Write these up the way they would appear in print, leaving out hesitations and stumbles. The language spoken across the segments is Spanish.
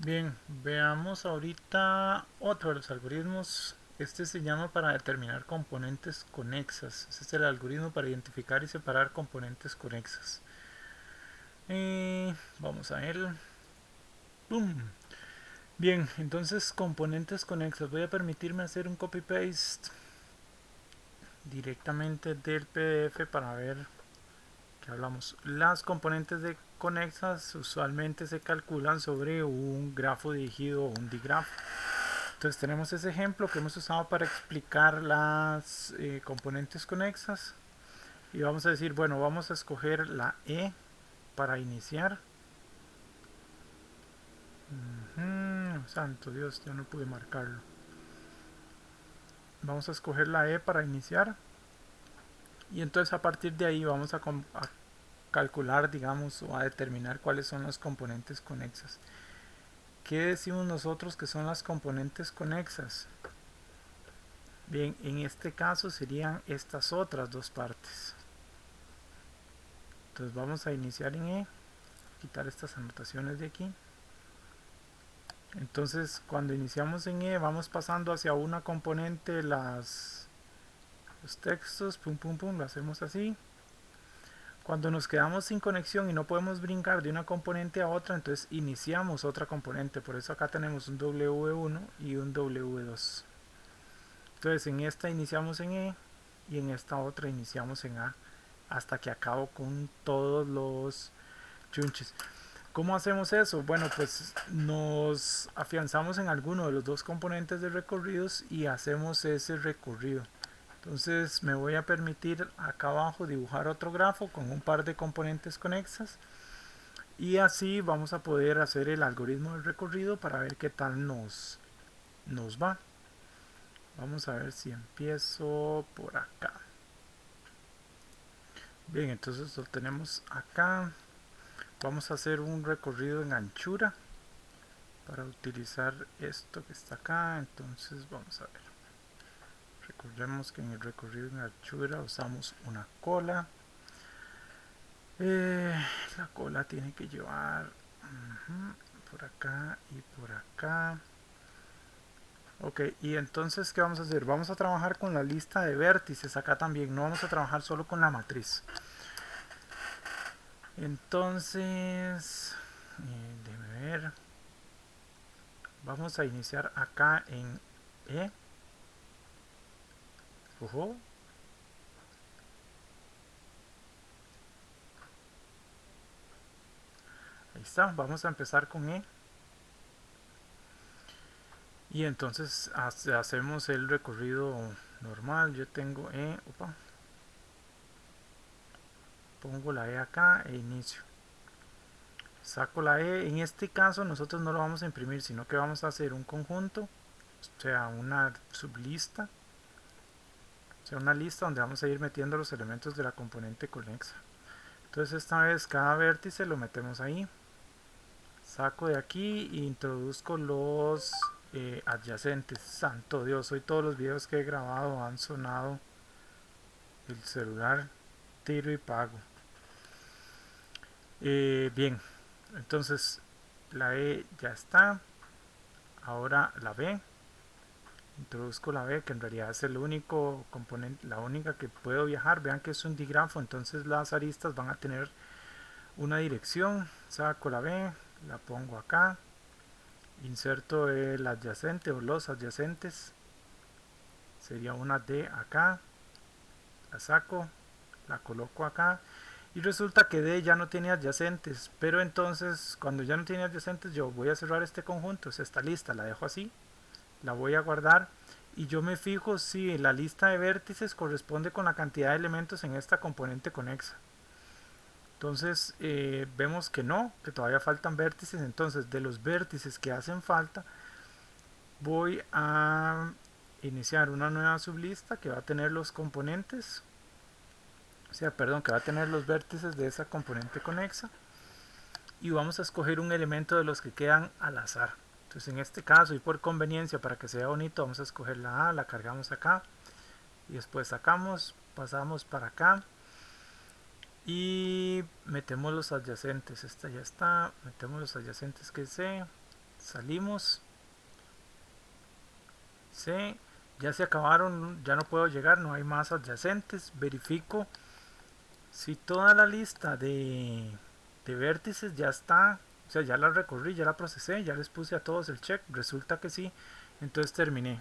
Bien, veamos ahorita otro de los algoritmos. Este se llama para determinar componentes conexas. Este es el algoritmo para identificar y separar componentes conexas. Vamos a él. ¡Pum! Bien, entonces componentes conexas. Voy a permitirme hacer un copy-paste directamente del PDF para ver qué hablamos. Las componentes de conexas usualmente se calculan sobre un grafo dirigido o un digrafo. Entonces tenemos ese ejemplo que hemos usado para explicar las componentes conexas y vamos a decir, bueno, vamos a escoger la E para iniciar. Santo Dios, ya no pude marcarlo. Vamos a escoger la E para iniciar y entonces a partir de ahí vamos a calcular, digamos, o a determinar cuáles son las componentes conexas. ¿Qué decimos nosotros que son las componentes conexas? Bien, en este caso serían estas otras dos partes. Entonces vamos a iniciar en E, quitar estas anotaciones de aquí. Entonces cuando iniciamos en E vamos pasando hacia una componente los textos, pum pum pum, lo hacemos así. Cuando nos quedamos sin conexión y no podemos brincar de una componente a otra, entonces iniciamos otra componente. Por eso acá tenemos un W1 y un W2. Entonces en esta iniciamos en E y en esta otra iniciamos en A hasta que acabo con todos los chunches. ¿Cómo hacemos eso? Bueno, pues nos afianzamos en alguno de los dos componentes de recorridos y hacemos ese recorrido. Entonces me voy a permitir acá abajo dibujar otro grafo con un par de componentes conexas y así vamos a poder hacer el algoritmo del recorrido para ver qué tal nos va. Vamos a ver si empiezo por acá. Bien, entonces lo tenemos acá. Vamos a hacer un recorrido en anchura para utilizar esto que está acá. Entonces vamos a ver. Recordemos que en el recorrido en anchura usamos una cola. La cola tiene que llevar por acá y por acá. Ok, y entonces ¿qué vamos a hacer? Vamos a trabajar con la lista de vértices acá también. No vamos a trabajar solo con la matriz. Entonces, déjeme ver. Vamos a iniciar acá en E. Ojo. Ahí está. Vamos a empezar con E. Y entonces hacemos el recorrido normal. Yo tengo E. Opa. Pongo la E acá e inicio. Saco la E. En este caso nosotros no lo vamos a imprimir, sino que vamos a hacer un conjunto. O sea, una sublista. O sea, una lista donde vamos a ir metiendo los elementos de la componente conexa. Entonces esta vez cada vértice lo metemos ahí. Saco de aquí e introduzco los adyacentes. Santo Dios, hoy todos los videos que he grabado han sonado el celular, tiro y pago. Bien, entonces la E ya está. Ahora la B. Introduzco la B, que en realidad es el único componente, la única que puedo viajar. Vean que es un digrafo, entonces las aristas van a tener una dirección. Saco la B, la pongo acá. Inserto el adyacente o los adyacentes. Sería una D acá. La saco, la coloco acá. Y resulta que D ya no tiene adyacentes. Pero entonces, cuando ya no tiene adyacentes, yo voy a cerrar este conjunto. Es esta lista, la dejo así. La voy a guardar. Y yo me fijo si la lista de vértices corresponde con la cantidad de elementos en esta componente conexa. Entonces vemos que no, que todavía faltan vértices. Entonces de los vértices que hacen falta, voy a iniciar una nueva sublista que va a tener los componentes, o sea, perdón, que va a tener los vértices de esa componente conexa y vamos a escoger un elemento de los que quedan al azar. Entonces en este caso y por conveniencia para que sea bonito vamos a escoger la A, la cargamos acá y después sacamos, pasamos para acá y metemos los adyacentes. Esta ya está, metemos los adyacentes que C, salimos, C, ya se acabaron, ya no puedo llegar, no hay más adyacentes, verifico si toda la lista de vértices ya está, o sea, ya la recorrí, ya la procesé, ya les puse a todos el check, resulta que sí, entonces terminé.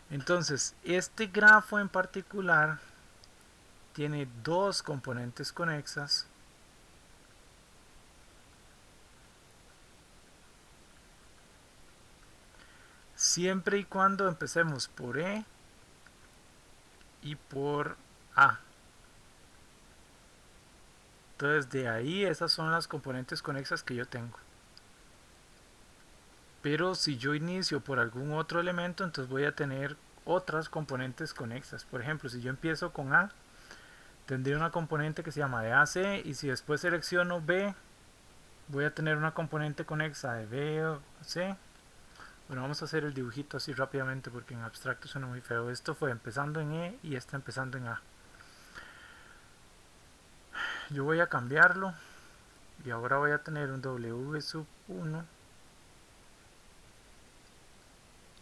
Entonces, este grafo en particular tiene dos componentes conexas. Siempre y cuando empecemos por E y por A. Entonces de ahí esas son las componentes conexas que yo tengo. Pero si yo inicio por algún otro elemento, entonces voy a tener otras componentes conexas. Por ejemplo, si yo empiezo con A, tendría una componente que se llama de AC, y si después selecciono B, voy a tener una componente conexa de B o C. Bueno, vamos a hacer el dibujito así rápidamente porque en abstracto suena muy feo. Esto fue empezando en E y está empezando en A. Yo voy a cambiarlo y ahora voy a tener un W sub 1.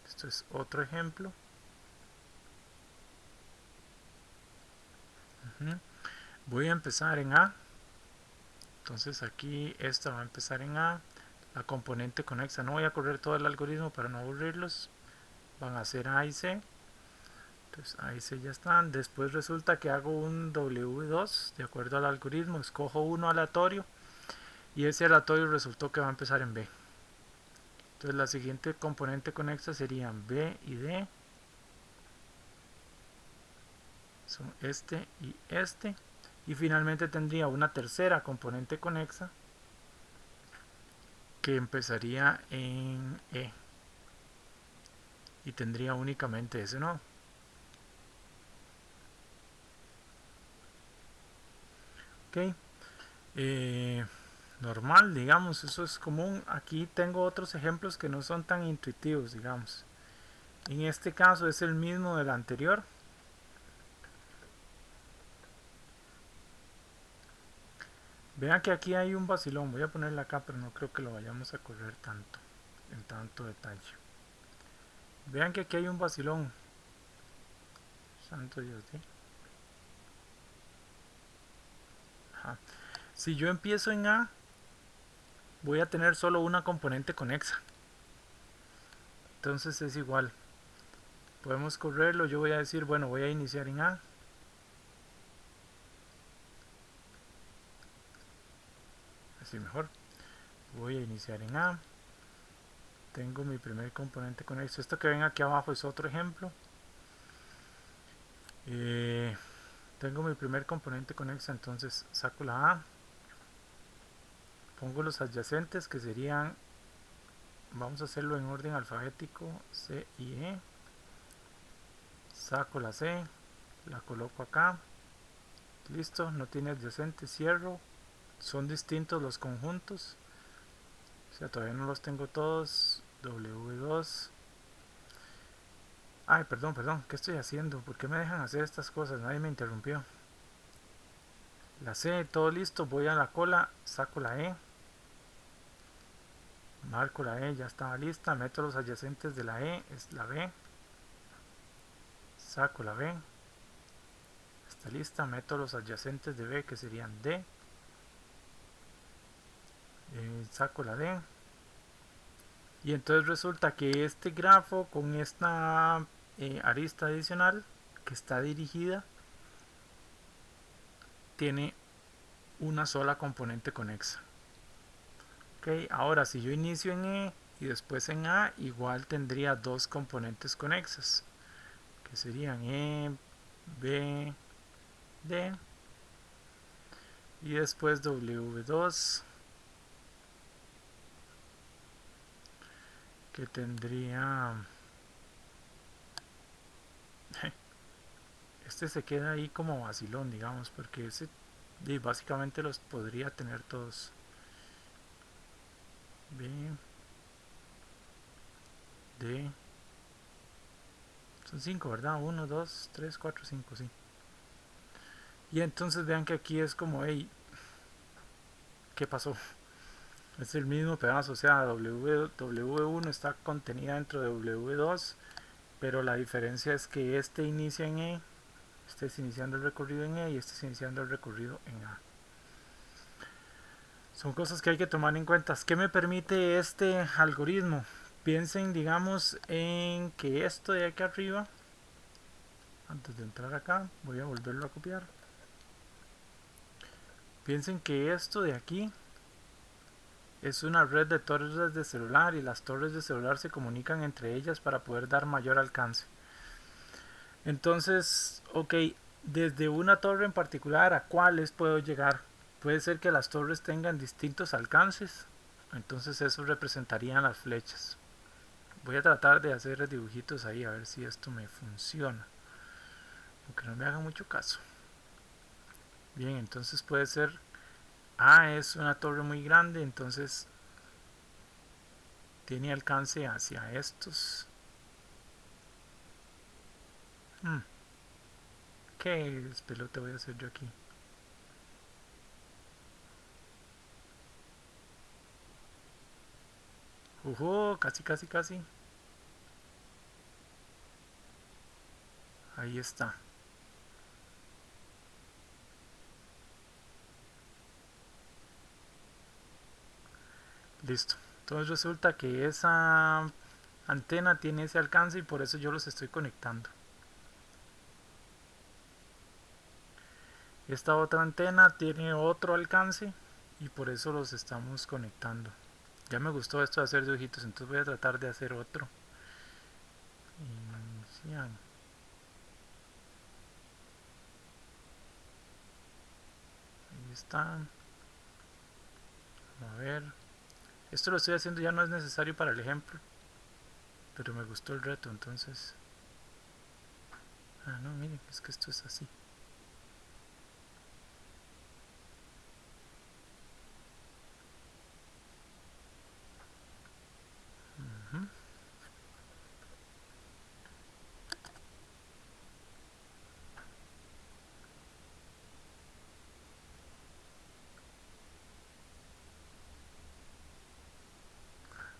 Esto es otro ejemplo. Voy a empezar en A. Entonces aquí esta va a empezar en A. La componente conexa, no voy a correr todo el algoritmo para no aburrirlos. Van a ser A y C. Entonces A y C ya están. Después resulta que hago un W2 de acuerdo al algoritmo. Escojo uno aleatorio y ese aleatorio resultó que va a empezar en B. Entonces la siguiente componente conexa serían B y D. Son este y este. Y finalmente tendría una tercera componente conexa que empezaría en E y tendría únicamente ese nodo. Ok, normal, digamos, eso es común. Aquí tengo otros ejemplos que no son tan intuitivos, digamos. En este caso es el mismo del anterior. Vean que aquí hay un vacilón, voy a ponerle acá, pero no creo que lo vayamos a correr tanto, en tanto detalle. Vean que aquí hay un vacilón. Santo Dios, ¿sí? Ajá. Si yo empiezo en A, voy a tener solo una componente conexa. Entonces es igual. Podemos correrlo, yo voy a decir, bueno, voy a iniciar en A. Así mejor. Voy a iniciar en A. Tengo mi primer componente conexa. Esto que ven aquí abajo es otro ejemplo. Tengo mi primer componente conexa, entonces saco la A. Pongo los adyacentes que serían, vamos a hacerlo en orden alfabético, C y E. Saco la C, la coloco acá. Listo, no tiene adyacentes, cierro. Son distintos los conjuntos. O sea, todavía no los tengo todos. W2. Ay, perdón, ¿qué estoy haciendo? ¿Por qué me dejan hacer estas cosas? Nadie me interrumpió. La C, todo listo, voy a la cola, saco la E. Marco la E, ya estaba lista, meto los adyacentes de la E, es la B. Saco la B. Está lista, meto los adyacentes de B que serían D. Saco la D. Y entonces resulta que este grafo con esta arista adicional que está dirigida tiene una sola componente conexa. Ok, ahora si yo inicio en E y después en A, igual tendría dos componentes conexas que serían E, B, D y después W2 que tendría este se queda ahí como vacilón, digamos, porque ese básicamente los podría tener todos. B, D, son 5, ¿verdad? 1, 2, 3, 4, 5, sí. Y entonces vean que aquí es como, hey, ¿qué pasó? Es el mismo pedazo, o sea, W1 está contenida dentro de W2, pero la diferencia es que este inicia en E, este es iniciando el recorrido en E y este es iniciando el recorrido en A. Son cosas que hay que tomar en cuenta. ¿Qué me permite este algoritmo? Piensen, digamos, en que esto de aquí arriba, antes de entrar acá, voy a volverlo a copiar. Piensen que esto de aquí es una red de torres de celular y las torres de celular se comunican entre ellas para poder dar mayor alcance. Entonces, ok, desde una torre en particular, ¿a cuáles puedo llegar? Puede ser que las torres tengan distintos alcances, entonces eso representarían las flechas. Voy a tratar de hacer dibujitos ahí a ver si esto me funciona, aunque no me haga mucho caso. Bien, entonces puede ser A es una torre muy grande, entonces tiene alcance hacia estos. ¿Qué pelote voy a hacer yo aquí? Casi, casi, casi. Ahí está. Listo. Entonces resulta que esa antena tiene ese alcance y por eso yo los estoy conectando. Esta otra antena tiene otro alcance y por eso los estamos conectando. Ya me gustó esto de hacer dibujitos, entonces voy a tratar de hacer otro. Iniciar. Ahí está. A ver. Esto lo estoy haciendo, ya no es necesario para el ejemplo. Pero me gustó el reto, entonces. Ah, no, miren, es que esto es así.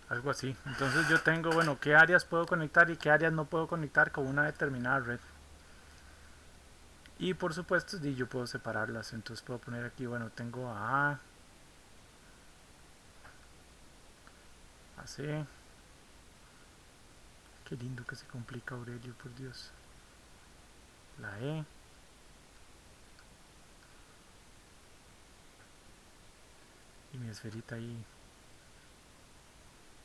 Algo así. Entonces yo tengo, bueno, qué áreas puedo conectar y qué áreas no puedo conectar con una determinada red. Y por supuesto, yo puedo separarlas. Entonces puedo poner aquí, bueno, tengo a A, a C. Qué lindo que se complica Aurelio, por Dios. La E. Y mi esferita ahí.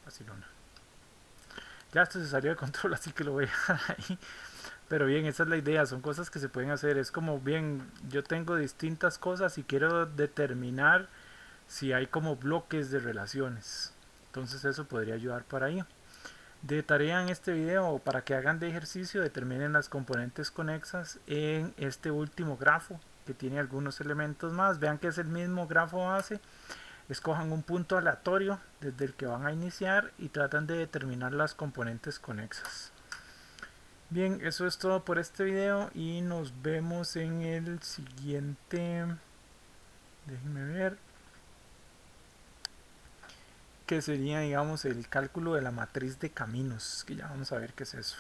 Vacilona. Ya esto se salió de control, así que lo voy a dejar ahí. Pero bien, esa es la idea, son cosas que se pueden hacer. Es como, bien, yo tengo distintas cosas y quiero determinar si hay como bloques de relaciones. Entonces eso podría ayudar para ahí. De tarea en este video, para que hagan de ejercicio, determinen las componentes conexas en este último grafo, que tiene algunos elementos más. Vean que es el mismo grafo base. Escojan un punto aleatorio desde el que van a iniciar y tratan de determinar las componentes conexas. Bien, eso es todo por este video y nos vemos en el siguiente. Déjenme ver. Que sería, digamos, el cálculo de la matriz de caminos, que ya vamos a ver qué es eso.